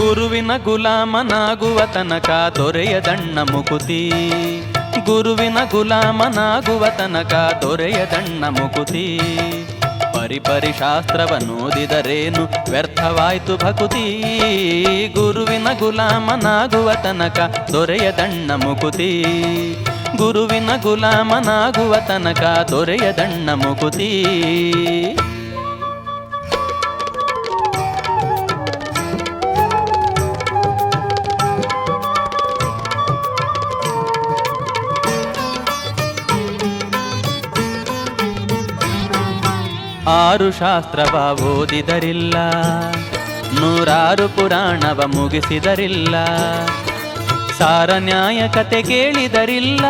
ಗುರುವಿನ ಗುಲಾಮನಾಗುವ ತನಕ ದೊರೆಯದಣ್ಣ ಮುಕುತಿ. ಗುರುವಿನ ಗುಲಾಮನಾಗುವ ತನಕ ದೊರೆಯದಣ್ಣ ಮುಕುತಿ. ಪರಿಪರಿ ಶಾಸ್ತ್ರವನ್ನೋದಿದರೇನು ವ್ಯರ್ಥವಾಯ್ತು ಭಕುತಿ. ಗುರುವಿನ ಗುಲಾಮನಾಗುವ ತನಕ ದೊರೆಯದಣ್ಣ ಮುಕುತಿ. ಗುರುವಿನ ಗುಲಾಮನಾಗುವ ತನಕ ದೊರೆಯದಣ್ಣ ಮುಕುತಿ. ಆರು ಶಾಸ್ತ್ರವ ಓದಿದರಿಲ್ಲ, ನೂರಾರು ಪುರಾಣವ ಮುಗಿಸಿದರಿಲ್ಲ, ಸಾರ ನ್ಯಾಯ ಕತೆ ಕೇಳಿದರಿಲ್ಲ,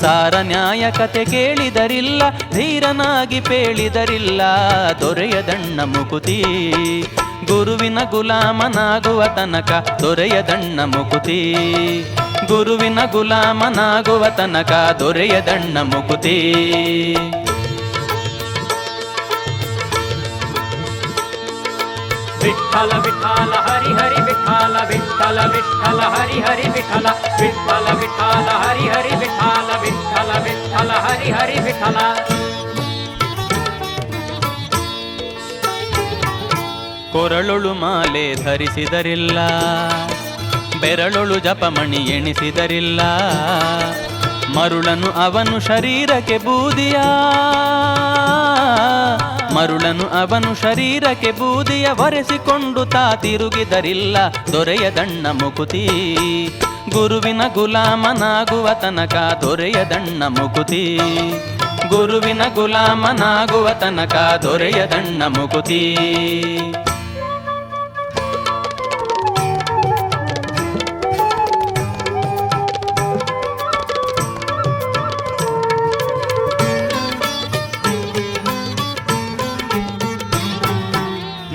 ಸಾರ ನ್ಯಾಯ ಕತೆ ಕೇಳಿದರಿಲ್ಲ, ಧೀರನಾಗಿ ಪೇಳಿದರಿಲ್ಲ, ದೊರೆಯದಣ್ಣ ಮುಕುತಿ. ಗುರುವಿನ ಗುಲಾಮನಾಗುವ ತನಕ ದೊರೆಯದಣ್ಣ ಮುಕುತಿ. ಗುರುವಿನ ಗುಲಾಮನಾಗುವ ತನಕ ದೊರೆಯದಣ್ಣ ಮುಕುತಿ. ವಿಠಲ ವಿಠಲ ಹರಿ ಹರಿ ವಿಠಲ ವಿಠಲ ವಿಠಲ ಹರಿ ಹರಿ ವಿಠಲ ವಿಠಲ ವಿಠಲ ಹರಿ ಹರಿ ವಿಠಲ ವಿಠಲ ವಿಠಲ ಹರಿ ಹರಿ ವಿಠಲ. ಕೊರಳೊಳು ಮಾಲೆ ಧರಿಸಿದರಿಲ್ಲ, ಬೆರಳೊಳು ಜಪಮಣಿ ಎಣಿಸಿದರಿಲ್ಲ, ಮರುಳನು ಅವನು ಶರೀರಕ್ಕೆ ಬೂದಿಯ, ಮರುಳನು ಅವನು ಶರೀರಕ್ಕೆ ಬೂದಿಯ ಒರೆಸಿಕೊಂಡು ತಾ ತಿರುಗಿದರಿಲ್ಲ, ದೊರೆಯದಣ್ಣ ಮುಕುತಿ. ಗುರುವಿನ ಗುಲಾಮನಾಗುವ ತನಕ ದೊರೆಯದಣ್ಣ ಮುಕುತಿ. ಗುರುವಿನ ಗುಲಾಮನಾಗುವ ತನಕ ದೊರೆಯದಣ್ಣ ಮುಕುತಿ.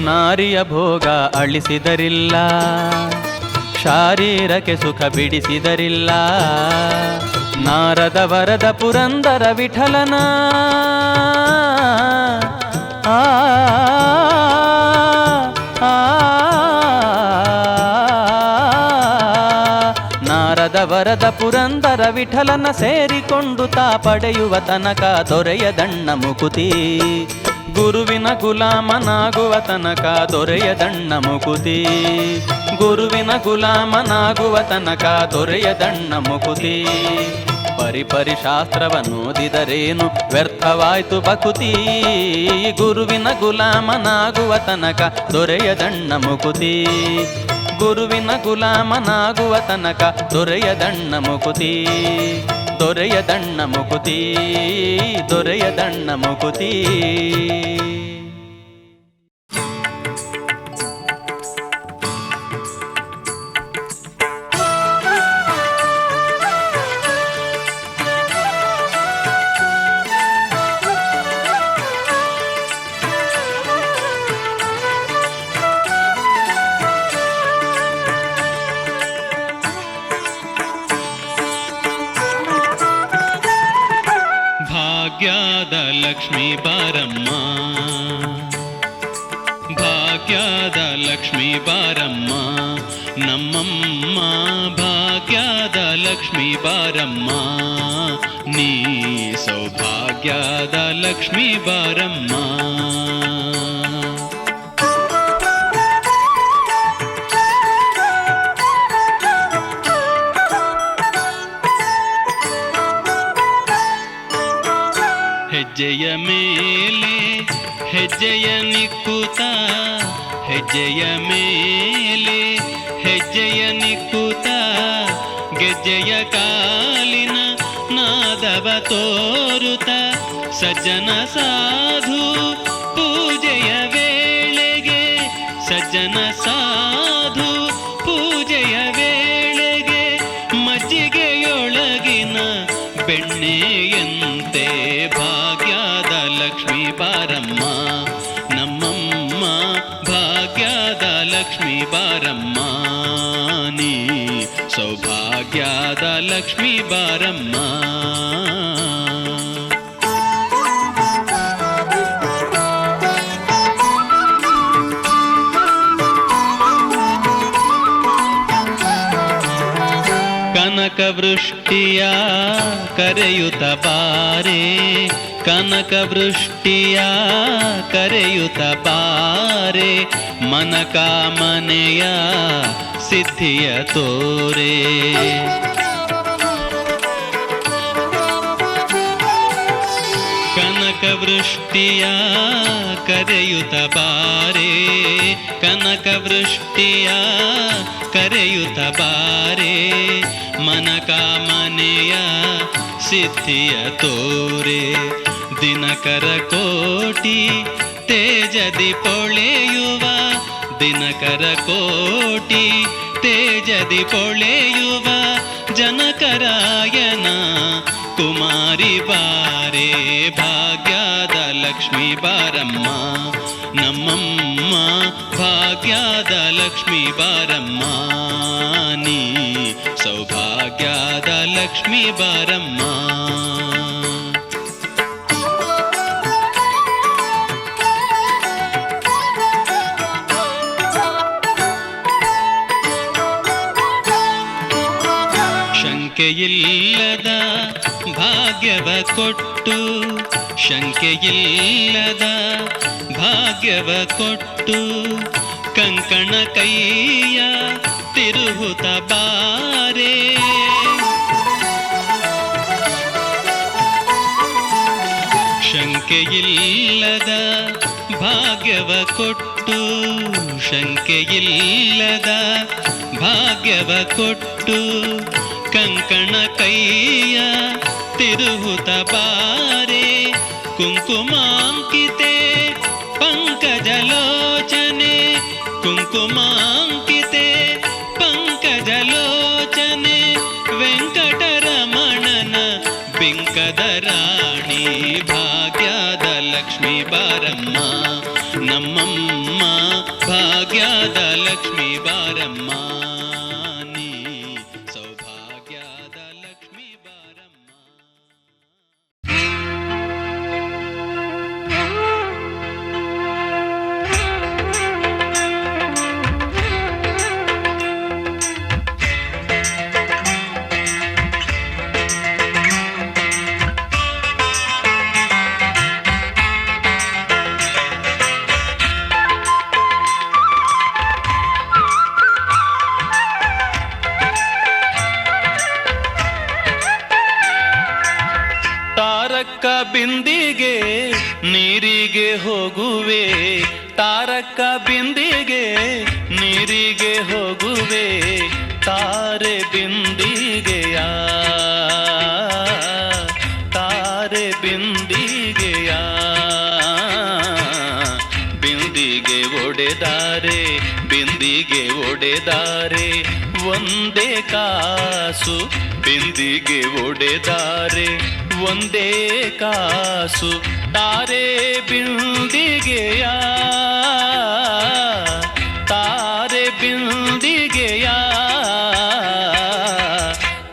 ನಾರಿಯ ಭೋಗ ಅಳಿಸಿದರಿಲ್ಲ, ಶಾರೀರಕ್ಕೆ ಸುಖ ಬಿಡಿಸಿದರಿಲ್ಲ, ನಾರದ ವರದ ಪುರಂದರ ವಿಠಲನ ನಾರದ ವರದ ಪುರಂದರ ವಿಠಲನ ಸೇರಿಕೊಂಡು ತಾ ಪಡೆಯುವ ತನಕ ದೊರೆಯದಣ್ಣ ಮುಕುತಿ. ಗುರುವಿನ ಗುಲಾಮನಾಗುವ ತನಕ ದೊರೆಯದಣ್ಣ ಮುಕುತಿ. ಗುರುವಿನ ಗುಲಾಮನಾಗುವ ತನಕ ದೊರೆಯದಣ್ಣ ಮುಕುತಿ. ಪರಿಪರಿ ಶಾಸ್ತ್ರವನ್ನೋದಿದರೇನು ವ್ಯರ್ಥವಾಯ್ತು ಭಕುತಿ. ಗುರುವಿನ ಗುಲಾಮನಾಗುವ ತನಕ ದೊರೆಯದಣ್ಣ ಮುಕುತಿ. ಗುರುವಿನ ಗುಲಾಮನಾಗುವ ತನಕ ದೊರೆಯದಣ್ಣ ಮುಕುತಿ. ದೊರೆಯದಣ್ಣ ಮುಕುತಿ. ದೊರೆಯದಣ್ಣ ಮುಕುತಿ. ಭಾಗ್ಯದ ಲಕ್ಷ್ಮೀ ಬಾರಮ್ಮ, ಭಾಗ್ಯದ ಲಕ್ಷ್ಮೀ ಬಾರಮ್ಮ, ನಮ್ಮಮ್ಮ ಭಾಗ್ಯದ ಲಕ್ಷ್ಮೀ ಬಾರಮ್ಮ, ನೀ ಸೌಭಾಗ್ಯದ ಲಕ್ಷ್ಮೀ ಬಾರಮ್ಮ. ಹೆಜ್ಜೆಯ ಮೇಲೆ ಹೆಜ್ಜೆಯ ನಿಕ್ಕುತ್ತ, ಹೆಜ್ಜೆಯ ಮೇಲೆ ಹೆಜ್ಜೆಯ ನಿಕ್ಕುತ್ತ, ಗೆಜ್ಜೆಯ ಕಾಲಿನ ನಾದವ ತೋರುತ್ತ, ಸಜ್ಜನ ಸಾಧು ಪೂಜೆಯ ವೇಳೆಗೆ, ಸಜ್ಜನ ಸಾಧು ಪೂಜೆಯ ವೇಳೆಗೆ, ಮಜ್ಜಿಗೆಯೊಳಗಿನ ಬೆಣ್ಣೆಯಂತೆ ಭಾಗ್ಯದ ಲಕ್ಷ್ಮೀ ಬಾರಮ್ಮ, ನಮ್ಮಮ್ಮ ಭಾಗ್ಯದ ಲಕ್ಷ್ಮೀ ಬಾರಮ್ಮ, ನೀ ಸೌಭಾಗ್ಯದ ಲಕ್ಷ್ಮೀ ಬಾರಮ್ಮ. ಕನಕವೃಷ್ಟಿಯ ಕರೆಯುತ್ತ ಬಾರೆ, ಕನಕವೃಷ್ಟಿಯ ಕರೆಯುತ್ತ ಬಾರೆ, ಮನಕಾಮನೆಯ ಸಿದ್ಧಿಯ ತೋರೆ. ಕನಕವೃಷ್ಟಿಯ ಕರೆಯುತ್ತ ಬಾರೆ, ಕನಕವೃಷ್ಟಿಯ ಕರೆಯುತ್ತ ಬಾರೆ, ಮನಕಾಮನೆಯ ಸಿದ್ಧಿಯ ತೋರೆ. ದಿನಕರ ಕೋಟಿ ತೇಜದಿ ಪೊಳೆಯುವ, ದಿನಕರ ಕೋಟಿ ತೇಜದಿ ಪೊಳೆಯುವ, ಜನಕರಾಯನ ಕುಮಾರಿ ಬಾರೆ. ಭಾಗ್ಯದ ಲಕ್ಷ್ಮೀ ಬಾರಮ್ಮ ನಮ್ಮಮ್ಮ, ಭಾಗ್ಯದ ಲಕ್ಷ್ಮೀ ಬಾರಮ್ಮ ನೀ, ಸೌಭಾಗ್ಯದ ಲಕ್ಷ್ಮೀ ಬಾರಮ್ಮ. ಶಂಕೆಯಿಲ್ಲದ ಭಾಗ್ಯವ ಕೊಟ್ಟು, ಶಂಕೆಯಿಲ್ಲದ ಭಾಗ್ಯವ ಕೊಟ್ಟು, ಕಂಕಣ ಕೈಯ ತಿರುಹುತ ಬಾರೆ. ಶಂಕೆಯಿಲ್ಲದ ಭಾಗ್ಯವ ಕೊಟ್ಟು, ಶಂಕೆಯಿಲ್ಲದ ಭಾಗ್ಯವ ಕೊಟ್ಟು, ಕಂಕಣ ಕೈಯ ತಿರುಹುತ ಬಾರೆ. ಕುಂಕುಮಾಂಕಿತೆ ಪಂಕಜಲೋಚನೆ, ಕುಂಕುಮಾಂಕಿತೆ ಪಂಕಜಲೋಚನೆ, ವೆಂಕಟರಮಣನ ಬಿಂಕದ ರಾಣಿ. ಭಾಗ್ಯದ ಲಕ್ಷ್ಮೀ ಬಾರಮ್ಮ ನಮ್ಮಮ್ಮ, ಭಾಗ್ಯದ ಲಕ್ಷ್ಮೀ ಬಾರಮ್ಮ ನೀ, ಸೌಭಾಗ್ಯದ ಲಕ್ಷ್ಮೀ ಬಾರಮ್ಮ. ತಾರಕ್ಕ ಬಿಂದಿಗೆ ನೀರಿಗೆ ಹೋಗುವೆ, ತಾರಕ್ಕ ಬಿಂದಿಗೆ ನೀರಿಗೆ ಹೋಗುವೆ, ತಾರೆ ಬಿಂದಿಗೆಯ, ತಾರೆ ಬಿಂದಿಗೆಯ. ಬಿಂದಿಗೆ ಒಡೆದಾರೆ, ಬಿಂದಿಗೆ ಒಡೆದಾರೆ, ಒಂದೇ ಕಾಸು ಬಿಂದಿಗೆ ಒಡೆದಾರೆ, ಒಂದೇ ಕಾಸು. ತಾರೆ ಬಿಂದಿಗೆಯ, ತಾರೆ ಬಿಂದಿಗೆಯ.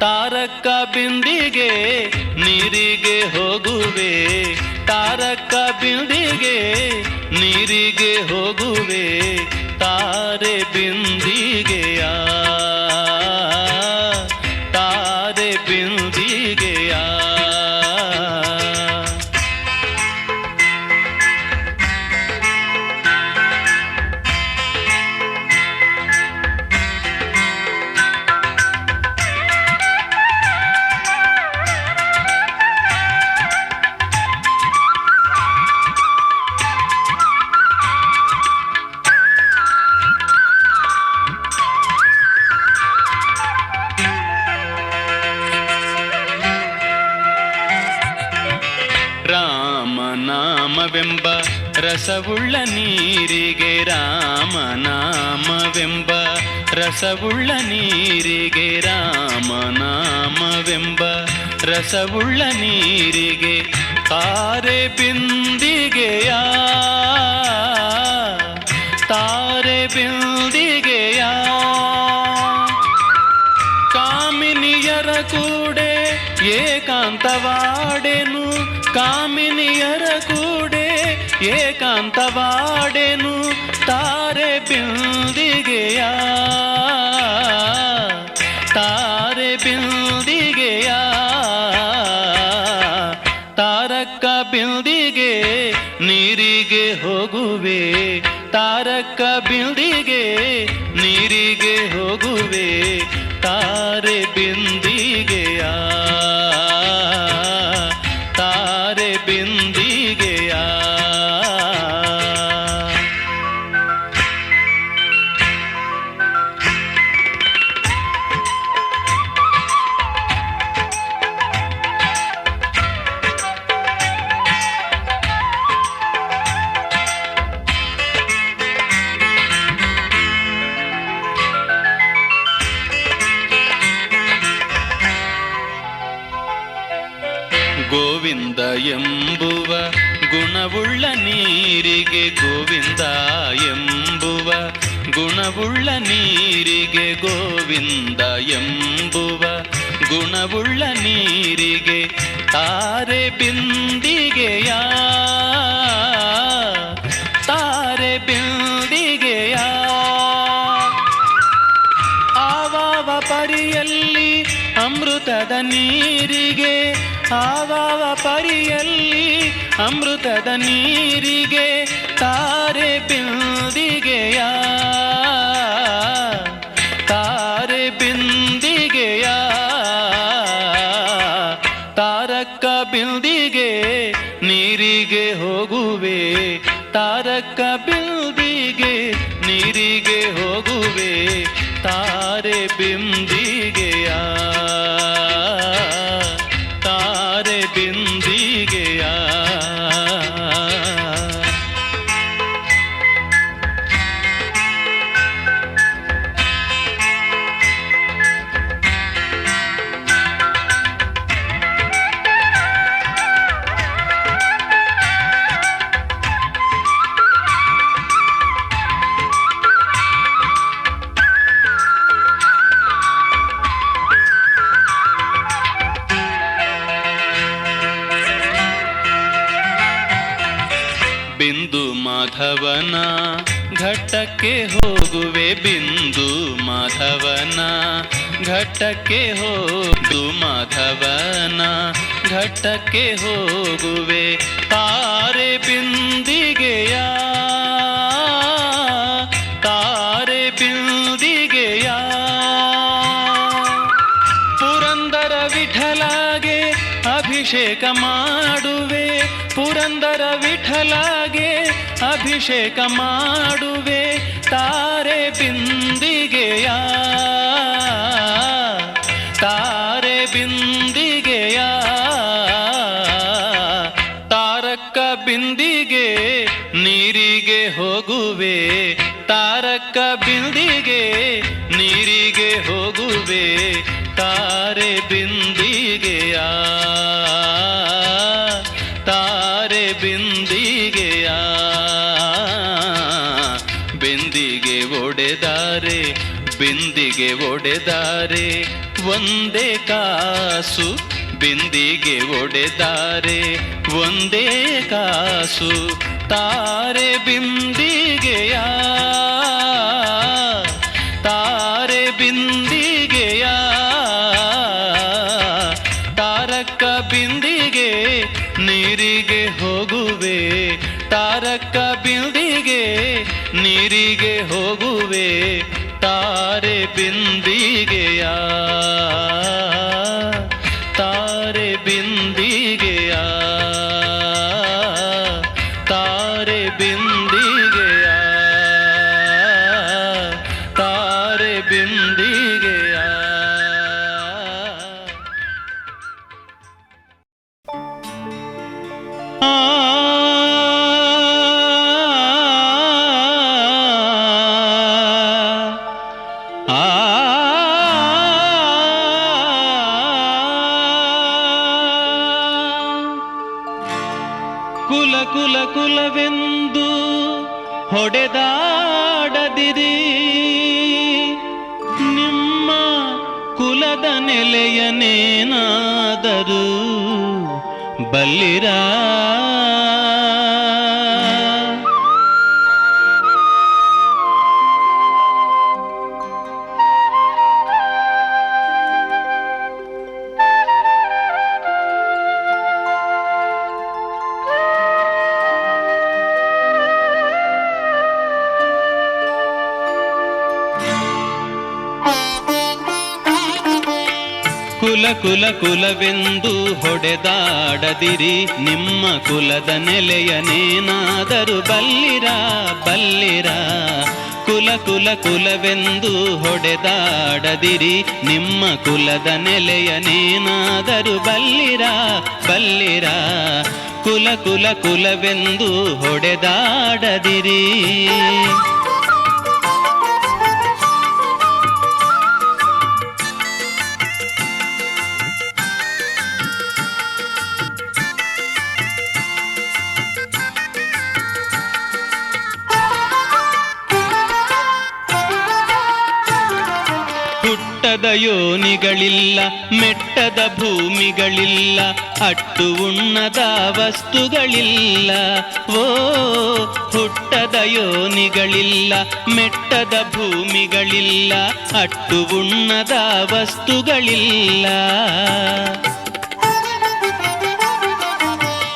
ತಾರಕ್ಕ ಬಿಂದಿಗೆ ನೀರಿಗೆ ಹೋಗುವೆ, ತಾರಕ್ಕ ಬಿಂದಿಗೆ ನೀರಿಗೆ ಹೋಗುವೆ, ತಾರೆ ಬಿಂದಿಗೆಯ, ತಾರೆ ಬಿಂದಿಗೆಯ. ರಾಮನಾಮವೆಂಬ ರಸವುಳ್ಳ ನೀರಿಗೆ, ರಾಮನಾಮವೆಂಬ ರಸವುಳ್ಳ ನೀರಿಗೆ, ರಾಮನಾಮವೆಂಬ ರಸವುಳ್ಳ ನೀರಿಗೆ, ತಾರೆ ಬಿಂದಿಗೆಯ, ತಾರೆ ಬಿಂದಿಗೆಯ. ಕಾಮಿನಿಯರ ಕೂಡೆ ಏಕಾಂತವಾಡೆನು, ಕಾಮಿನಿಯರ ಕೂಡೆ ಏಕಾಂತವಾಡೆನು, ತಾರೆ ಬಿಂದಿಗೆಯ, ತಾರೆ ಬಿಂದಿಗೆಯ. ಬಿಲ್ದಿಗೆ ನೀರಿಗೆ ಹೋಗುವೆ, ತಾರಕ ಬಿಲ್ದಿಗೆ ನೀರಿಗೆ ಹೋಗುವೆ, ತಾರೆ ಬಿಂದಿಗೆಯ ತಾರೆ ಬಿಂದಿಗೆಯ. ಗೋವಿಂದ ಎಂಬುವ ಗುಣವುಳ್ಳ ನೀರಿಗೆ, ಗೋವಿಂದ ಎಂಬುವ ಗುಣವುಳ್ಳ ನೀರಿಗೆ, ಗೋವಿಂದ ಎಂಬುವ ಗುಣವುಳ್ಳ ನೀರಿಗೆ, ತಾರೆ ಬಿಂದಿಗೆಯ ತಾರೆ ಬಿಂದಿಗೆಯ. ಆವಾವ ಪರಿಯಲ್ಲಿ ಅಮೃತದ ನೀರಿಗೆ, ಆವಾವ ಪರಿಯಲ್ಲಿ ಅಮೃತದ ನೀರಿಗೆ, ತಾರೆ ಬಿಂದಿಗೆಯ ತಾರೆ ಬಿಂದಿಗೆಯ. ತಾರಕ ಬಿಂದಿಗೆ ನೀರಿಗೆ ಹೋಗುವೆ, ತಾರಕ ಬಿಂದಿಗೆ ನೀರಿಗೆ ಹೋಗುವೆ, ತಾರೆ ಬಿಂದಿಗೆಯ ತಾರೆ ಬಿಂದಿಗೆಯ. ಬಿಂದು ಮಾಧವನ ಘಟ್ಟಕ್ಕೆ ಹೋಗುವೆ, ಬಿಂದು ಮಾಧವನ ಘಟ್ಟಕ್ಕೆ ಹೋಗು, ಮಾಧವನ ಘಟ್ಟಕ್ಕೆ ಹೋಗುವೆ, ತಾರೆ ಬಿಂದಿಗೆಯ ತಾರೆ ಬಿಂದಿಗೆಯ. ಪುರಂದರ ವಿಠಲಾಗೆ ಅಭಿಷೇಕ ಮಾಡುವೆ, ಪುರಂದರ ವಿಠಲಾಗೆ ಅಭಿಷೇಕ ಮಾಡುವೆ, ತಾರೆ ಬಿಂದಿಗೆಯ ತಾರೆ ಬಿಂದಿಗೆಯ. ತಾರಕ ಬಿಂದಿಗೆ ನೀರಿಗೆ ಹೋಗುವೆ, ತಾರಕ ಬಿಂದಿಗೆ ನೀರಿಗೆ ಹೋಗುವೆ, ತಾರೆ ಬಿಂದಿಗೆಯ ತಾರೆ ಬಿಂದಿಗೆಯ. ಬಿಂದಿಗೆ ಒಡೆದಾರೆ ಬಿಂದಿಗೆ ಒಡೆದಾರೆ ಒಂದೇ ಕಾಸು, ಬಿಂದಿಗೆ ಒಡೆದಾರೆ ಒಂದೇ ಕಾಸು, ತಾರೆ ಬಿಂದಿಗೆಯ ತಾರೆ ಬಿಂದಿಗೆಯ. ತಾರಕ ಬಿಂದಿಗೆ ನೀರಿಗೆ ಹೋಗುವೆ, ತಾರಕ ಬಿಂದಿಗೆ ನೀರಿಗೆ ಹೋಗುವೆ, ತಾರೆ ಬಿಂದಿಗೆಯ ತಾರೆ ಬಿಂದಿಗೆಯ ತಾರೆ ಬಿಂದಿಗೆಯ ತಾರೆ ಬಿಂದಿಗೆಯ. ಕುಲ ಕುಲ ಕುಲವೆಂದು ಹೊಡೆದಾಡದಿರಿ, ನಿಮ್ಮ ಕುಲದ ನೆಲೆಯನೇನಾದರೂ ಬಲ್ಲಿರಾ. ಕುಲ ಕುಲ ಕುಲವೆಂದು ಹೊಡೆದಾಡದಿರಿ, ನಿಮ್ಮ ಕುಲದ ನೆಲೆಯನೇನಾದರೂ ಬಲ್ಲಿರ ಬಲ್ಲಿರ. ಕುಲ ಕುಲ ಕುಲವೆಂದು ಹೊಡೆದಾಡದಿರಿ, ನಿಮ್ಮ ಕುಲದ ನೆಲೆಯನೇನಾದರೂ ಬಲ್ಲಿರ ಬಲ್ಲಿರ. ಕುಲ ಕುಲ ಕುಲವೆಂದು ಹೊಡೆದಾಡದಿರಿ. ಹುಟ್ಟದ ಯೋನಿಗಳಿಲ್ಲ, ಮೆಟ್ಟದ ಭೂಮಿಗಳಿಲ್ಲ, ಅಟ್ಟು ಉಣ್ಣದ ವಸ್ತುಗಳಿಲ್ಲ. ಓ ಹುಟ್ಟದ ಯೋನಿಗಳಿಲ್ಲ, ಮೆಟ್ಟದ ಭೂಮಿಗಳಿಲ್ಲ, ಅಟ್ಟು ಉಣ್ಣದ ವಸ್ತುಗಳಿಲ್ಲ.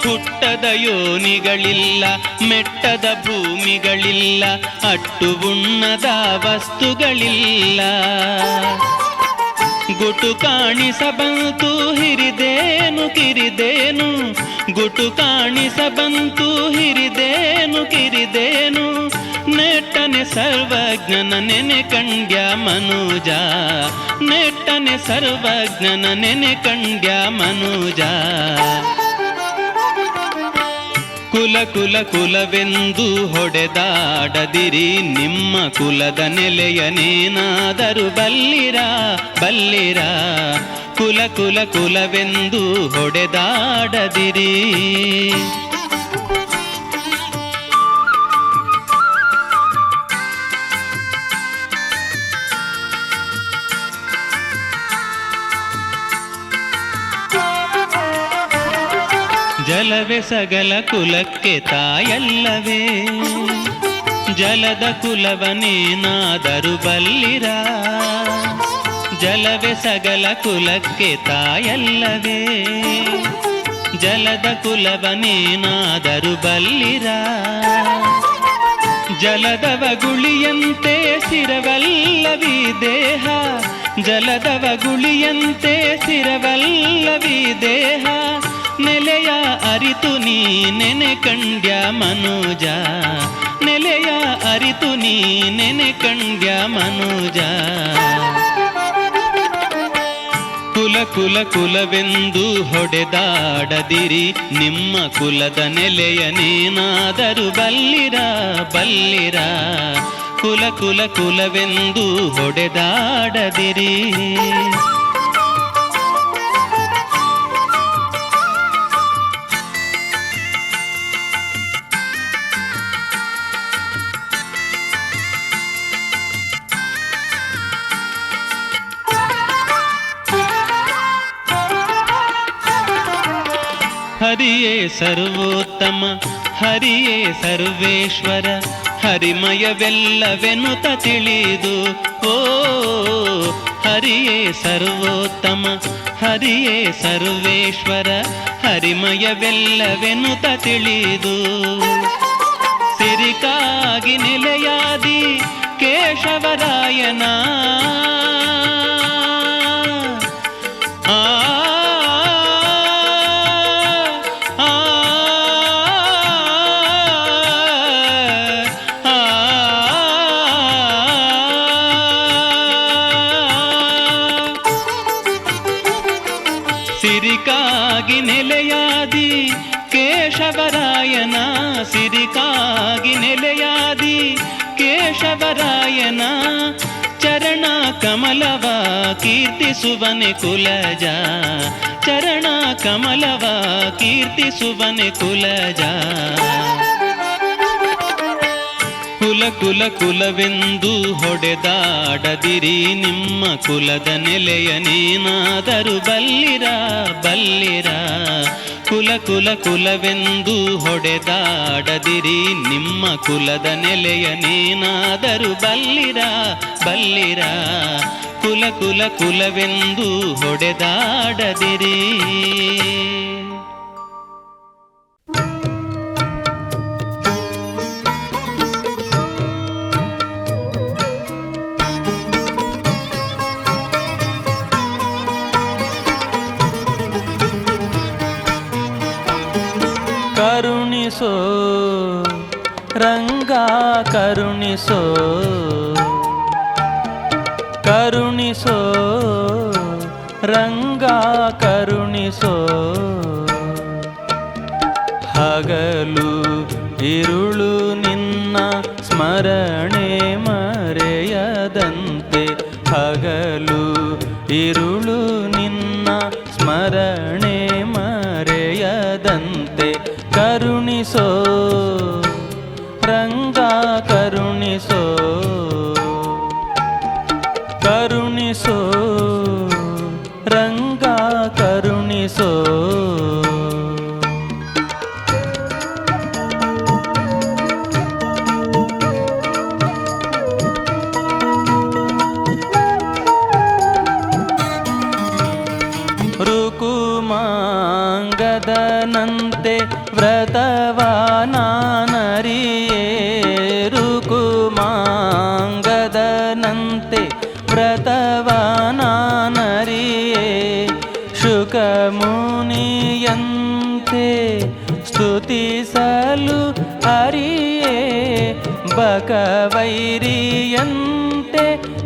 ಹುಟ್ಟದ ಯೋನಿಗಳಿಲ್ಲ, ಮೆಟ್ಟದ ಭೂಮಿಗಳಿಲ್ಲ, ಅಟ್ಟು ಉಣ್ಣದ ವಸ್ತುಗಳಿಲ್ಲ. ಗುಟು ಕಾಣಿಸಬಂತು ಹಿರಿದೇನು ಕಿರಿದೇನು, ಗುಟು ಕಾಣಿಸಬಂತು ಹಿರಿದೇನು ಕಿರಿದೇನು. ನೆಟ್ಟನೆ ಸರ್ವಜ್ಞನ ನೆನೆ ಕಂಡ್ಯ ಮನುಜ, ನೆಟ್ಟನೆ ಸರ್ವಜ್ಞನ ನೆನೆ ಕಂಡ್ಯ ಮನುಜ. ಕುಲ ಕುಲ ಕುಲವೆಂದು ಹೊಡೆದಾಡದಿರಿ, ನಿಮ್ಮ ಕುಲದ ನೆಲೆಯನೇನಾದರೂ ಬಲ್ಲಿರ ಬಲ್ಲಿರ. ಕುಲ ಕುಲ ಕುಲವೆಂದು ಹೊಡೆದಾಡದಿರಿ. ಜಲವೇ ಸಗಲ ಕುಲಕ್ಕೆ ತಾಯಲ್ಲವೇ, ಜಲದ ಕುಲವನೇನಾದರೂ ಬಲ್ಲಿರ. ಜಲವೇ ಸಗಲ ಕುಲಕ್ಕೆ ತಾಯಲ್ಲವೇ, ಜಲದ ಕುಲವನೇನಾದರೂ ಬಲ್ಲಿರ. ಜಲದವ ಗುಳಿಯಂತೆ ಸಿರವಲ್ಲವಿ ದೇಹ, ಜಲದವ ಗುಳಿಯಂತೆ ಸಿರವಲ್ಲವಿ ದೇಹ. ನೆಲೆಯ ಅರಿತು ನೀ ನೆನೆ ಕಂಡ್ಯ ಮನುಜ, ನೆಲೆಯ ಅರಿತು ನೀ ನೆನೆ ಕಂಡ್ಯ ಮನುಜ. ಕುಲ ಕುಲ ಕುಲವೆಂದು ಹೊಡೆದಾಡದಿರಿ, ನಿಮ್ಮ ಕುಲದ ನೆಲೆಯನೇನಾದರೂ ಬಲ್ಲಿರ ಬಲ್ಲಿರ. ಕುಲ ಕುಲ ಕುಲವೆಂದು ಹೊಡೆದಾಡದಿರಿ. ಹರಿಯೇ ಸರ್ವೋತ್ತಮ, ಹರಿಯೇ ಸರ್ವೇಶ್ವರ, ಹರಿಮಯವೆಲ್ಲವೆನುತ ತಿಳಿದು. ಓ ಹರಿಯೇ ಸರ್ವೋತ್ತಮ, ಹರಿಯೇ ಸರ್ವೇಶ್ವರ, ಹರಿಮಯವೆಲ್ಲವೆನುತ ತಿಳಿದು. ಸಿರಿಕಾಗಿ ನೆಲೆಯಾದಿ ಕೇಶವರಾಯನ, ಸಿರಿಕಾಗಿ ನೆಲೆಯಾದಿ ಕೇಶವರಾಯನ, ಸಿರಿಕಾಗಿ ನೆಲೆಯಾದಿ ಕೇಶವರಾಯನ. ಚರಣ ಕಮಲವ ಕೀರ್ತಿಸುವನೆ ಕುಲಜ, ಚರಣ ಕಮಲವ ಕೀರ್ತಿಸುವನೆ ಕುಲಜ. ಕುಲ ಕುಲ ಕುಲವೆಂದು ಹೊಡೆದಾಡದಿರಿ, ನಿಮ್ಮ ಕುಲದ ನೆಲೆಯನೇನಾದರೂ ಬಲ್ಲಿರ ಬಲ್ಲಿರ. ಕುಲ ಕುಲ ಕುಲವೆಂದು ಹೊಡೆದಾಡದಿರಿ, ನಿಮ್ಮ ಕುಲದ ನೆಲೆಯನೇನಾದರೂ ಬಲ್ಲಿರ ಬಲ್ಲಿರ. ಕುಲ ಕುಲ ಕುಲವೆಂದು ಹೊಡೆದಾಡದಿರಿ. ರಂಗ ಕರುಣಿಸೋ ಕರುಣಿಸೋ ರಂಗ ಕರುಣಿಸೋ ಹಗಲು ಇರುಳು ನಿನ್ನ ಸ್ಮರಣೆ ಮರೆಯದಂತೆ ಹಗಲು ಇರುಳು ನಿನ್ನ ಸ್ಮರಣೆ ಮರೆಯದಂತೆ ಕರುಣಿಸೋ ರಂಗ ಕರುಣಿಸೋ ಕರುಣಿಸೋ ರಂಗ ಕರುಣಿಸೋ ರುಕುಮಾಂಗದನಂತೆ ವ್ರತವಾನರಿಯೇ ರುಕುಮಾಂಗದನಂತೆ ವ್ರತವಾನರಿಯೇ ಶುಕಮುನಿಯಂತೆ ಸ್ತುತಿಸಲು ಹರಿಯೇ ಬಕವೈರಿಯಂತೆ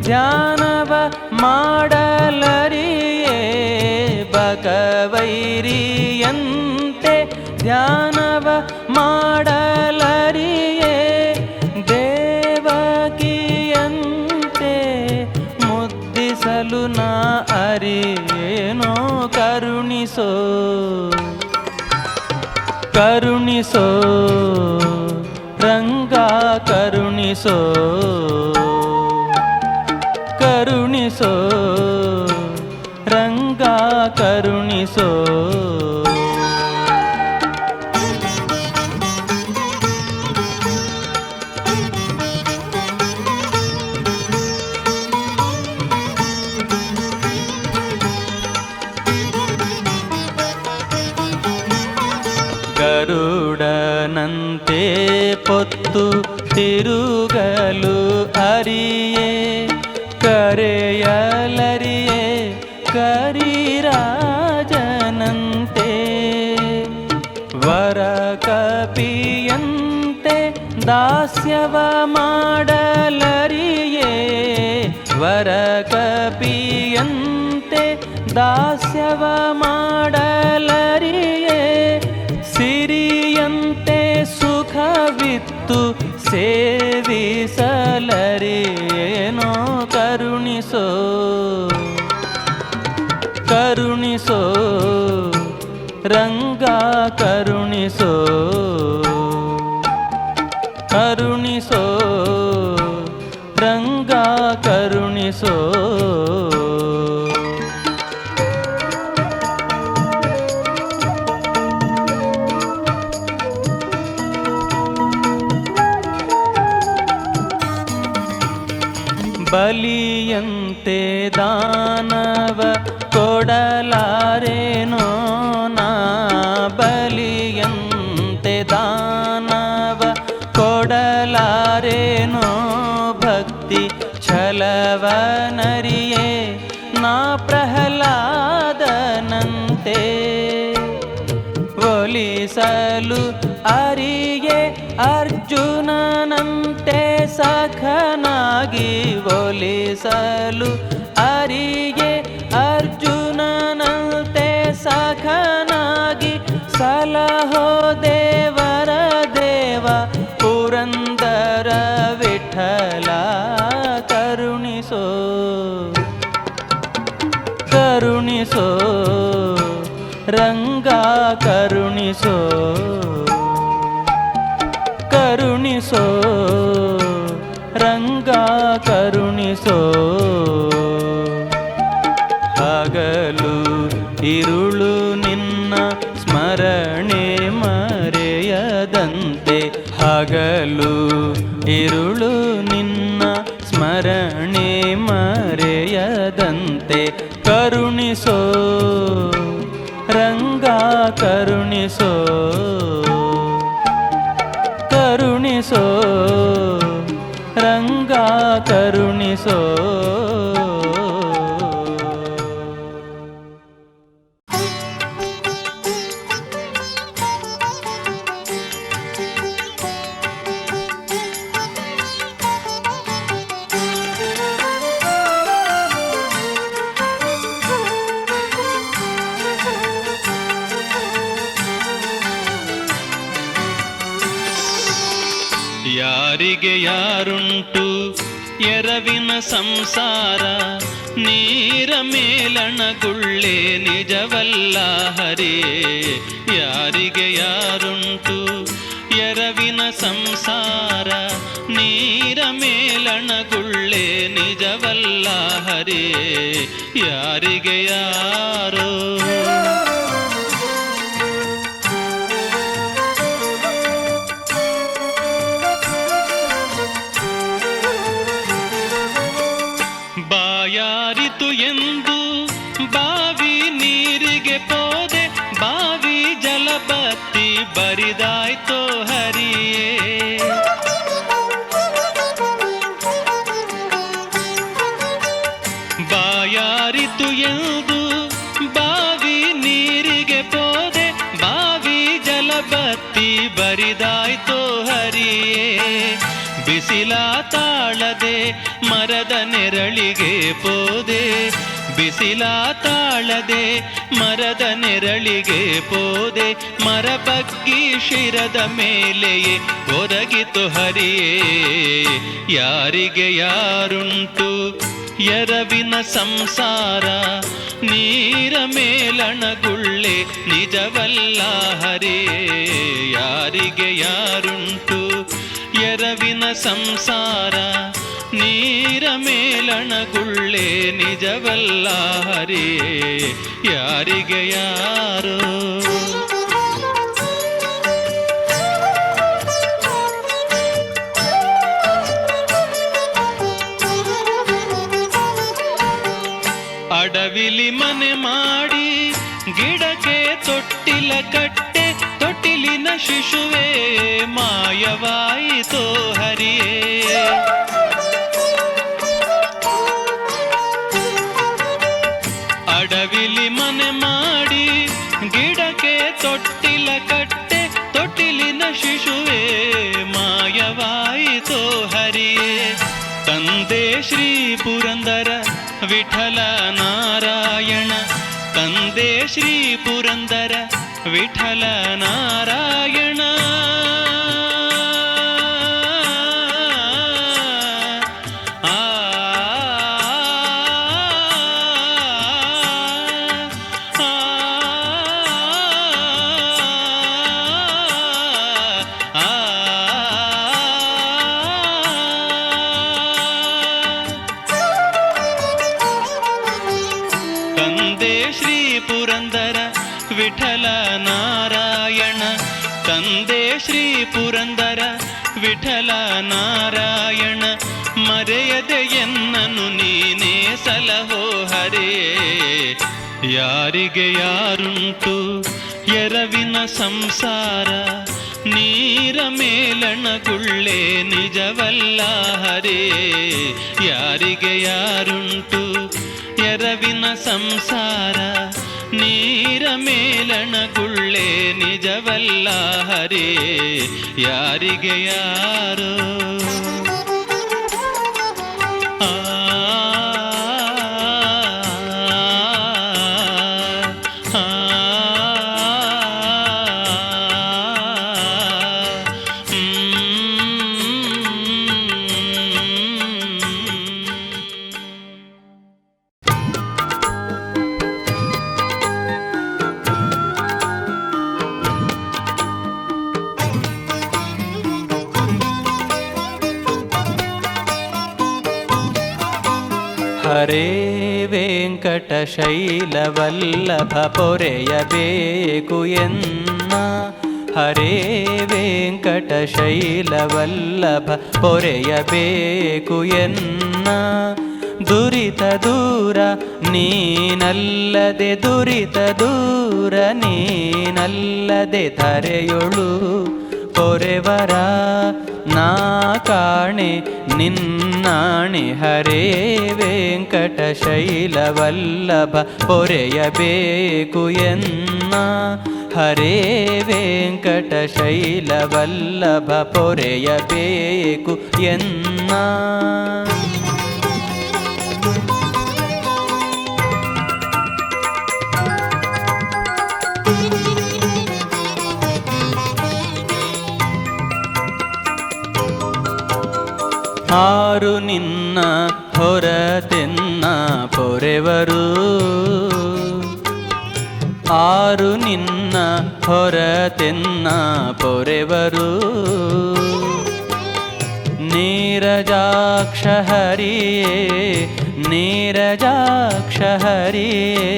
ಧ್ಯಾನವ ಮಾಡಲರಿಯೇ ಬಕವೈರಿಯಂತೆ ಧ್ಯಾನವ ಮಾಡಲರಿಯೇ ದೇವಕಿಯಂತೆ ಮುದ್ದಿಸಲು ನಾ ಅರಿಯೇನೋ ಕರುಣಿಸೋ ಕರುಣಿಸೋ ರಂಗ ಕರುಣಿಸೋ ಕರುಣಿಸೋ ರಂಗ ಕರುಣಿಸೋ ಗರುಡನಂತೆ ಪೊತ್ತು ತಿರುಗಲು ಅರಿಯೇ ಕರೆಯಲರಿಯೇ ಕರಿರಾಜನಂತೆ ವರಕಪಿಯಂತೆ ದಾಸ್ಯವ ಮಾಡಲರಿಯೇ ವರಕಪಿಯಂತೆ ದಾಸ್ಯವ ಮಾಡಲರಿಯೇ ಸಿರಿಯಂತೆ ಸುಖವಿತ್ತು ಸೇವಿಸಲರಿಯೇನೋ ಕರುಣಿಸೋ ಕರುಣಿಸೋ ರಂಗ ಕರುಣಿಸೋ ಕರುಣಿಸೋ ರಂಗ ಕರುಣಿಸೋ ಬಲಿಯಂತೆ ದಾನವ ಕೊಡಲಾರೇನೋ ನಾ ಬಲಿಯಂತೆ ದಾನವ ಕೊಡಲಾರೇನೋ ಭಕ್ತಿ ಛಲವನರಿಯೇ ನಾ ಪ್ರಹ್ಲಾದನಂತೆ ಒಲಿಸಲು ಅರಿಯೇ ಅರ್ಜುನನಂತೆ ಸಖನಾಗಿ ಒಲಿಸಲು ಅರಿಯೇ ಅರ್ಜುನನಂತೆ ಸಖನಾಗಿ ಸಲಹೋ ದೇವರ ದೇವ ಪುರಂದರ ವಿಠಲ ಕರುಣಿಸೋ ಕರುಣಿಸೋ ರಂಗ ಕರುಣಿಸೋ ಕರುಣಿಸೋ ರಂಗ ಕರುಣಿಸೋ ಹಗಲು ಇರುಳು ನಿನ್ನ ಸ್ಮರಣೆ ಮರೆಯದಂತೆ ಹಗಲು ಇರುಳು ನಿನ್ನ ಸ್ಮರಣೆ ಮರೆಯದಂತೆ ಕರುಣಿಸೋ ರಂಗ ಕರುಣಿಸೋ ಕರುಣಿಸೋ ರಂಗ ಕರುಣಿಸೋ ಯಾರಿಗೆ ಯಾರುಂಟು ಎರವಿನ ಸಂಸಾರ ನೀರ ಮೇಲಣಗುಳ್ಳೆ ನಿಜವಲ್ಲ ಹರಿಯೇ ಯಾರಿಗೆ ಯಾರುಂಟು ಎರವಿನ ಸಂಸಾರ ನೀರ ಮೇಲಣಗುಳ್ಳೆ ನಿಜವಲ್ಲ ಹರಿಯೇ ಯಾರಿಗೆ ಯಾರೋ ಬಾಯಾರಿತು ಎಂದು ಬಾವಿ ನೀರಿಗೆ ಪೋದೆ ಬಾವಿ ಜಲಬತ್ತಿ ಬರಿದಾಯ್ತೋ ಹರಿಯೇ ಬಾಯಾರಿತು ಎಂದು ಬಾವಿ ನೀರಿಗೆ ಪೋದೆ ಬಾವಿ ಜಲಬತ್ತಿ ಬರಿದಾಯ್ತೋ ಹರಿಯೇ ಬಿಸಿಲ ತಾಳದೆ ಮರದ ನೆರಳಿಗೆ ಪೋದೆ ಬಿಸಿಲ ತಾಳದೆ ಮರದ ನೆರಳಿಗೆ ಪೋದೆ ಮರ ಬಗ್ಗಿ ಶಿರದ ಮೇಲೆಯೇ ಒರಗಿತು ಹರಿಯೇ ಯಾರಿಗೆ ಯಾರುಂಟು ಎರವಿನ ಸಂಸಾರ ನೀರ ಮೇಲಣಗುಳ್ಳೆ ನಿಜವಲ್ಲ ಹರಿಯೇ ಯಾರಿಗೆ ಯಾರುಂಟು ಎರವಿನ ಸಂಸಾರ ನೀರ ಮೇಲಣಗುಳ್ಳೆ ನಿಜವಲ್ಲ ಹರಿಯೇ ಯಾರಿಗೆ ಯಾರೋ ಅಡವಿಲಿ ಮನೆ ಮಾಡಿ ಗಿಡಕ್ಕೆ ತೊಟ್ಟಿಲ ಕಟ್ಟೆ ತೊಟ್ಟಿಲಿನ ಶಿಶುವೇ ಮಾಯವಾಯಿತೋ ಹರಿಯೇ ಅಡವಿಲಿ ಮನೆ ಮಾಡಿ ಗಿಡಕ್ಕೆ ತೊಟ್ಟಿಲ ಕಟ್ಟೆ ತೊಟ್ಟಿಲಿನ ಶಿಶುವೇ ಮಾಯವಾಯಿತೋ ಹರಿಯೇ ತಂದೆ ಶ್ರೀ ಪುರಂದರ ವಿಠಲ ನಾರಾಯಣ ತಂದೆ ಶ್ರೀ ಪುರಂದರ ವಿಠಲ ನಾರಾಯಣ ವಿಠಲ ನಾರಾಯಣ ತಂದೆ ಶ್ರೀ ಪುರಂದರ ವಿಠಲ ನಾರಾಯಣ ಮರೆಯದೆ ಎನ್ನನು ನೀನೇ ಸಲಹೋ ಹರಿಯೇ ಯಾರಿಗೆ ಯಾರುಂಟು ಎರವಿನ ಸಂಸಾರ ನೀರ ಮೇಲಣಗುಳ್ಳೆ ನಿಜವಲ್ಲ ಹರಿಯೇ ಯಾರಿಗೆ ಯಾರುಂಟು ಎರವಿನ ಸಂಸಾರ ನೀರ ಮೇಲಣಗುಳ್ಳೆ ನಿಜವಲ್ಲ ಹರಿಯೇ ಯಾರಿಗೆ ಯಾರೋ ಆ ಹರೇ ವೆಂಕಟಶೈಲವಲ್ಲಭ ಪೊರೆಯಬೇಕು ಎನ್ನ ಹರೇ ವೆಂಕಟಶೈಲವಲ್ಲಭ ಪೊರೆಯಬೇಕು ಎನ್ನ ದುರಿತ ದೂರ ನೀನಲ್ಲದೆ ದುರಿತ ದೂರ ನೀನಲ್ಲದೆ ಧರೆಯೊಳು ಪೊರೆವರ ನಾ ಕಾಣೆ ನಿನ್ನಾಣೆ ಹರೇ ವೆಂಕಟಶೈಲವಲ್ಲಭ ಪೊರೆಯಬೇಕು ಎನ್ನ ಹರೇ ವೆಂಕಟಶೈಲವಲ್ಲಭ ಪೊರೆಯಬೇಕು ಎನ್ನ ಆರು ನಿನ್ನ ಹೊರತೆನ್ನ ಪೊರೆವರು, ಆರು ನಿನ್ನ ಹೊರತೆನ್ನ ಪೊರೆವರು. ನೀರಜಾಕ್ಷ ಹರಿಯೇ ನೀರಜಾಕ್ಷ ಹರಿಯೇ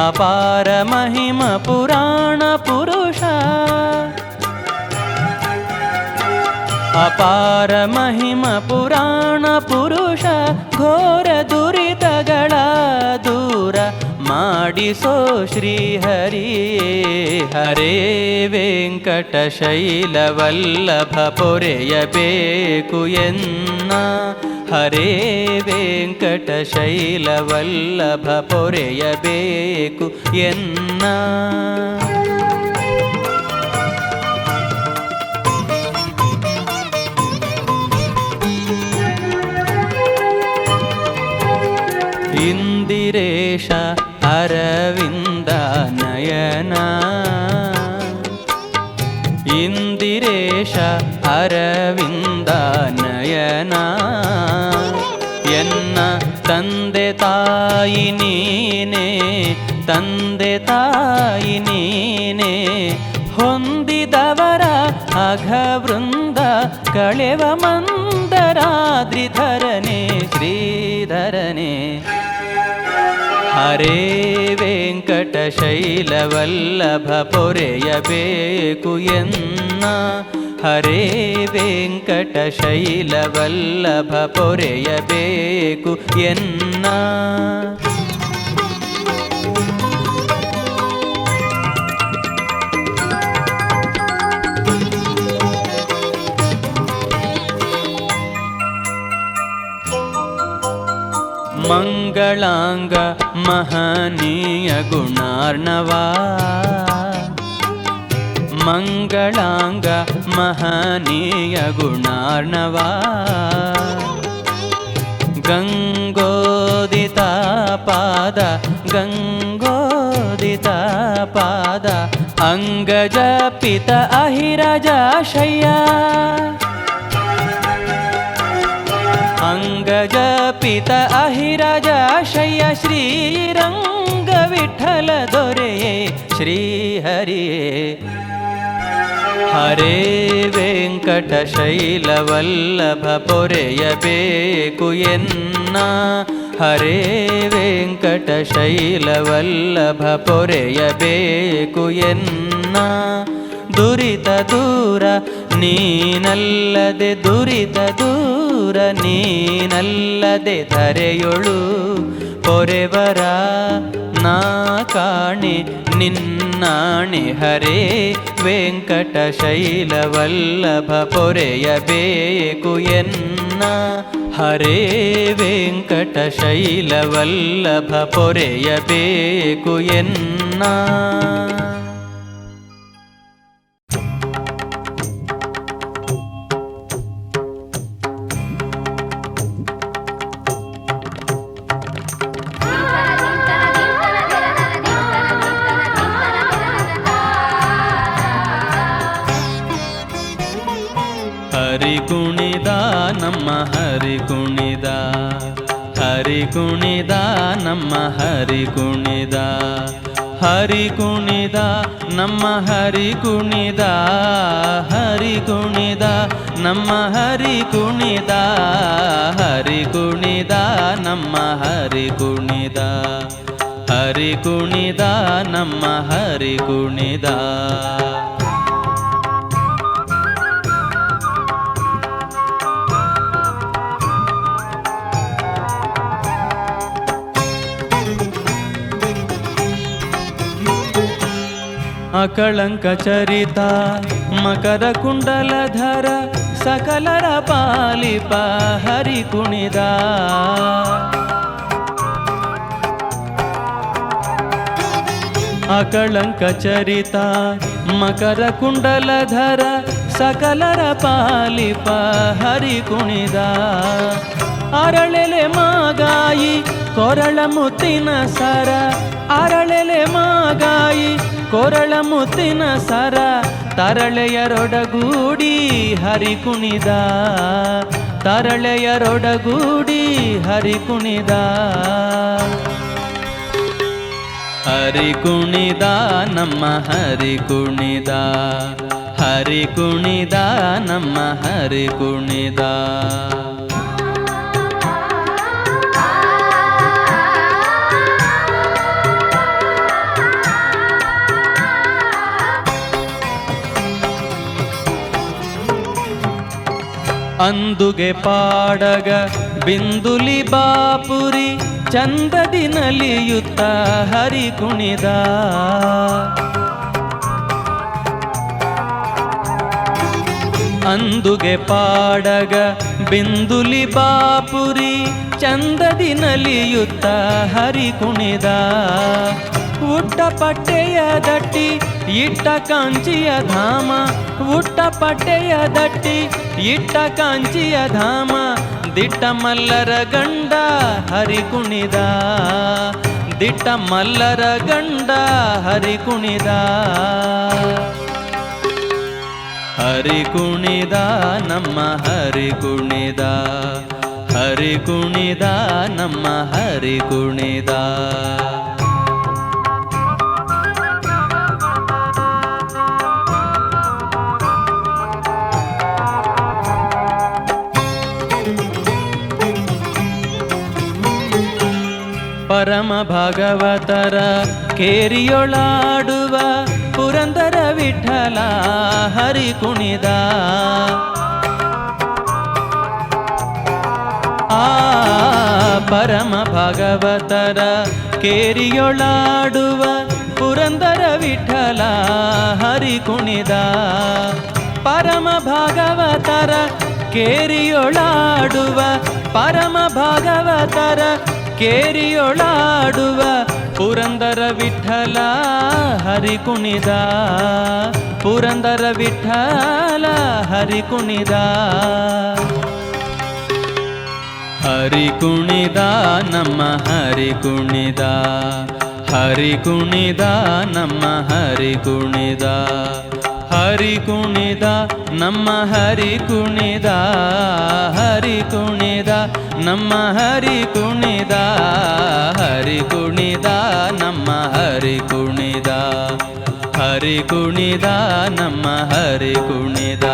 ಅಪಾರ ಮಹಿಮ ಪುರಾಣ ಪುರುಷ, ಅಪಾರ ಮಹಿಮ ಪುರಾಣ ಪುರುಷ. ಘೋರ ದುರಿತಗಳ ದೂರ ಮಾಡಿಸೋ ಶ್ರೀಹರಿಯೇ. ಹರೇ ವೆಂಕಟಶೈಲ ವಲ್ಲಭ ಪೊರೆಯಬೇಕು ಎನ್ನ, ಹರೇ ವೆಂಕಟಶೈಲ ವಲ್ಲಭ ಪೊರೆಯಬೇಕು ಎನ್ನ. ಇಂದಿರೇಶ ಅರವಿಂದ ನಯನ, ಇಂದಿರೇಶ ಅರವಿಂದ ನಯನ. ಎನ್ನ ತಂದೆ ತಾಯಿ ನೀನೇ, ತಂದೆ ತಾಯಿ ನೀನೇ. ಹೊಂದಿದವರ ಅಘವೃಂದ ಕಳೆವ ಮಂದರಾದ್ರಿಧರನೇ ಶ್ರೀಧರನೇ. ಹರೇ ವೆಂಕಟಶೈಲ ವಲ್ಲಭ ಪೊರೆಯಬೇಕು ಎನ್ನ, ಹರೇ ವೆಂಕಟಶೈಲ ವಲ್ಲಭ ಪೊರೆಯಬೇಕು ಎನ್ನ. ಮಂಗಳಾಂಗ ಮಹನೀಯ ಗುಣಾರ್ಣವಾ, ಮಂಗಳಾಂಗ ಮಹನೀಯ ಗುಣಾರ್ಣವಾ. ಗಂಗೋದಿತ ಪಾದ ಗಂಗೋದಿತ ಪಾದ, ಅಂಗಜ ಪಿತ ಅಹಿರಜಾಶಯ್ಯ, ಅಂಗಜ ಪಿತ ಅಹಿರಜಾಶಯ್ಯ. ಶ್ರೀರಂಗ ವಿಠಲ ದೊರೆಯೇ ಶ್ರೀಹರಿಯೇ. ಹರೇ ವೆಂಕಟಶೈಲ ವಲ್ಲಭ ಪೊರೆಯಬೇಕು ಎನ್ನ, ಹರೇ ವೆಂಕಟಶೈಲ ವಲ್ಲಭ ಪೊರೆಯಬೇಕು ಎನ್ನ. ದುರಿತ ದೂರ ನೀನಲ್ಲದೆ, ದುರಿತ ದೂರ ನೀನಲ್ಲದೆ. ಧರೆಯೊಳು ಪೊರೆವರ ನಾ ಕಾಣೆ ನಿನ್ನಾಣೆ. ಹರೇ ವೆಂಕಟಶೈಲ ವಲ್ಲಭ ಪೊರೆಯಬೇಕು ಎನ್ನ, ಹರೇ ವೆಂಕಟಶೈಲ ವಲ್ಲಭ ಪೊರೆಯಬೇಕು ಎನ್ನ. ಹರಿ ಕುಣಿದ ನಮ್ಮ ಹರಿ ಕುಣಿದ, ಹರಿ ಕುಣಿದ ನಮ್ಮ ಹರಿ ಕುಣಿದ, ಹರಿ ಕುಣಿದ ನಮ್ಮ ಹರಿ ಕುಣಿದ, ಹರಿ ಕುಣಿದ ನಮ್ಮ ಹರಿ ಕುಣಿದ, ಹರಿ ಕುಣಿದ ನಮ್ಮ ಹರಿ ಕುಣಿದ, ಹರಿ ಕುಣಿದ ನಮ್ಮ ಹರಿ ಕುಣಿದ. ಅಕಳಂಕ ಚರಿತ ಮಕರ ಕುಂಡಲಧರ ಸಕಲರ ಪಾಲಿಪ ಹರಿ ಕುಣಿದ, ಅಕಳಂಕ ಚರಿತ ಮಕರ ಕುಂಡಲಧರ ಸಕಲರ ಪಾಲಿಪ ಹರಿ ಕುಣಿದ. ಅರಳೆಲೆ ಮಾಗಾಯಿ ಕೊರಳ ಮುತ್ತಿನ ಸರ, ಅರಳೆಲೆ ಮಾಗಾಯಿ ಕೊರಳ ಮುತ್ತಿನ ಸರ. ತರಳೆಯರೊಡಗೂಡಿ ಹರಿ ಕುಣಿದ, ತರಳೆಯರೊಡಗೂಡಿ ಹರಿ ಕುಣಿದ ಹರಿ ಕುಣಿದ ನಮ್ಮ ಹರಿ ಕುಣಿದ ಹರಿ ಕುಣಿದ ನಮ್ಮ ಹರಿ ಕುಣಿದ ಅಂದುಗೆ ಪಾಡಗ ಬಿಂದುಲಿ ಬಾಪುರಿ ಚಂದದಿ ನಲಿಯುತ್ತ ಹರಿ ಕುಣಿದ ಅಂದುಗೆ ಪಾಡಗ ಬಿಂದುಲಿ ಬಾಪುರಿ ಚಂದದಿ ನಲಿಯುತ್ತ ಹರಿ ಕುಣಿದ ಉಟ್ಟ ಪಟ್ಟೆಯ ದಟ್ಟಿ ಇಟ್ಟ ಕಾಂಚಿಯ ಧಾಮ ಉಟ್ಟ ಪಟ್ಟೆಯ ದಟ್ಟಿ ಇಟ್ಟ ಕಾಂಚಿಯ ಧಾಮ ದಿಟ್ಟ ಮಲ್ಲರ ಗಂಡ ಹರಿ ಕುಣಿದ ದಿಟ್ಟ ಮಲ್ಲರ ಗಂಡ ಹರಿ ಕುಣಿದ ಹರಿ ಕುಣಿದ ನಮ್ಮ ಹರಿ ಕುಣಿದ ಹರಿ ಕುಣಿದ ನಮ್ಮ ಹರಿ ಕುಣಿದ ಪರಮ ಭಾಗವತರ ಕೇರಿಯೊಳಾಡುವ ಪುರಂದರ ವಿಠಲ ಹರಿ ಕುಣಿದ ಪರಮ ಭಾಗವತರ ಕೇರಿಯೊಳಾಡುವ ಪುರಂದರ ವಿಠಲ ಹರಿ ಕುಣಿದ ಪರಮ ಭಾಗವತರ ಕೇರಿಯೊಳಾಡುವ ಪರಮ ಭಾಗವತರ ಕೇರಿಯೊಳಾಡುವ ಪುರಂದರ ವಿಠಲ ಹರಿ ಕುಣಿದ ಪುರಂದರ ವಿಠಲ ಹರಿ ಕುಣಿದ ಹರಿ ಕುಣಿದ ನಮ್ಮ ಹರಿ ಕುಣಿದ ಹರಿ ಕುಣಿದ ನಮ್ಮ ಹರಿ ಕುಣಿದ ಹರಿ ಕುಣಿದ ನಮ್ಮ ಹರಿ ಕುಣಿದ ಹರಿ ಕುಣಿದ ನಮ್ಮ ಹರಿ ಕುಣಿದ ಹರಿ ಕುಣಿದ ನಮ್ಮ ಹರಿ ಕುಣಿದ ಹರಿ ಕುಣಿದ ನಮ್ಮ ಹರಿ ಕುಣಿದ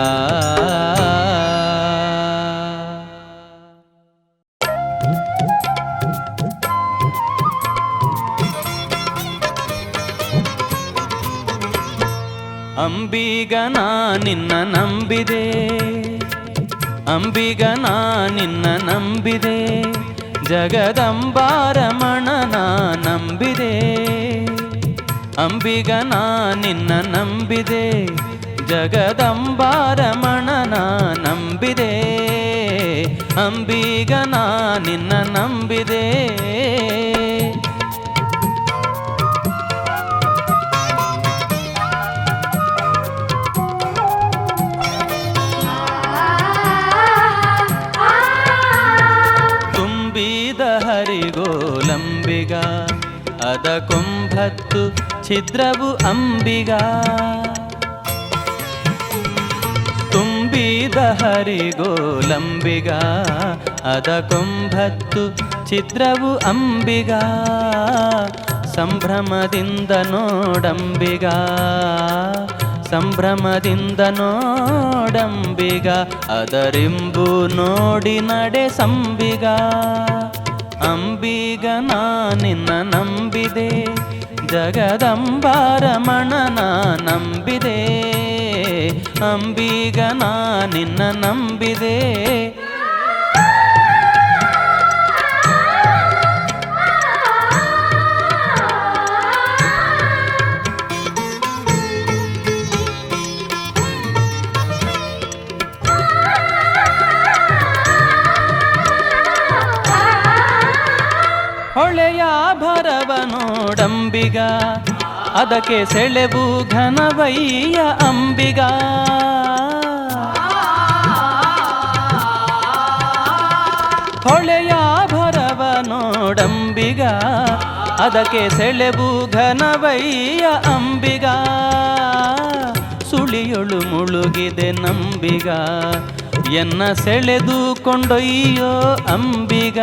ಅಂಬಿಗ ನಾ ನಿನ್ನ ನಂಬಿದೆ ಅಂಬಿಗ ನಾ ನಿನ್ನ ನಂಬಿದೆ ಜಗದಂಬಾರಮಣನ ನಂಬಿದೆ ಅಂಬಿಗ ನಾ ನಿನ್ನ ನಂಬಿದೆ ಜಗದಂಬಾರಮಣನ ನಂಬಿದೆ ಅಂಬಿಗ ನಾ ನಿನ್ನ ನಂಬಿದೆ ಹರಿಗೋಲಂಬಿಗ ಅದ ಕೊಂಬತ್ತು ಛಿದ್ರವು ಅಂಬಿಗ ತುಂಬಿದ ಹರಿಗೋಲಂಬಿಗ ಅದ ಕೊಂಬತ್ತು ಛಿದ್ರವು ಅಂಬಿಗ ಸಂಭ್ರಮದಿಂದ ನೋಡಂಬಿಗ ಸಂಭ್ರಮದಿಂದ ನೋಡಂಬಿಗ ಅದರಿಂಬು ನೋಡಿ ನಡೆ ಸಂಬಿಗ ಅಂಬಿಗ ನಾ ನಿನ್ನ ನಂಬಿದೆ ಜಗದಂಬಾರಮಣನ ನಂಬಿದೆ ಅಂಬಿಗ ನಾ ನಿನ್ನ ನಂಬಿದೆ ಹೊಳೆಯ ಭರವ ನೋಡಂಬಿಗ ಅದಕ್ಕೆ ಸೆಳೆವು ಘನವಯ್ಯ ಅಂಬಿಗ ಹೊಳೆಯ ಭರವ ನೋಡಂಬಿಗ ಅದಕ್ಕೆ ಸೆಳೆವು ಘನವಯ್ಯ ಅಂಬಿಗ ಸುಳಿಯೊಳು ಮುಳುಗಿದೆ ನಂಬಿಗ ಎನ್ನ ಸೆಳೆದು ಕೊಂಡೊಯ್ಯೋ ಅಂಬಿಗ.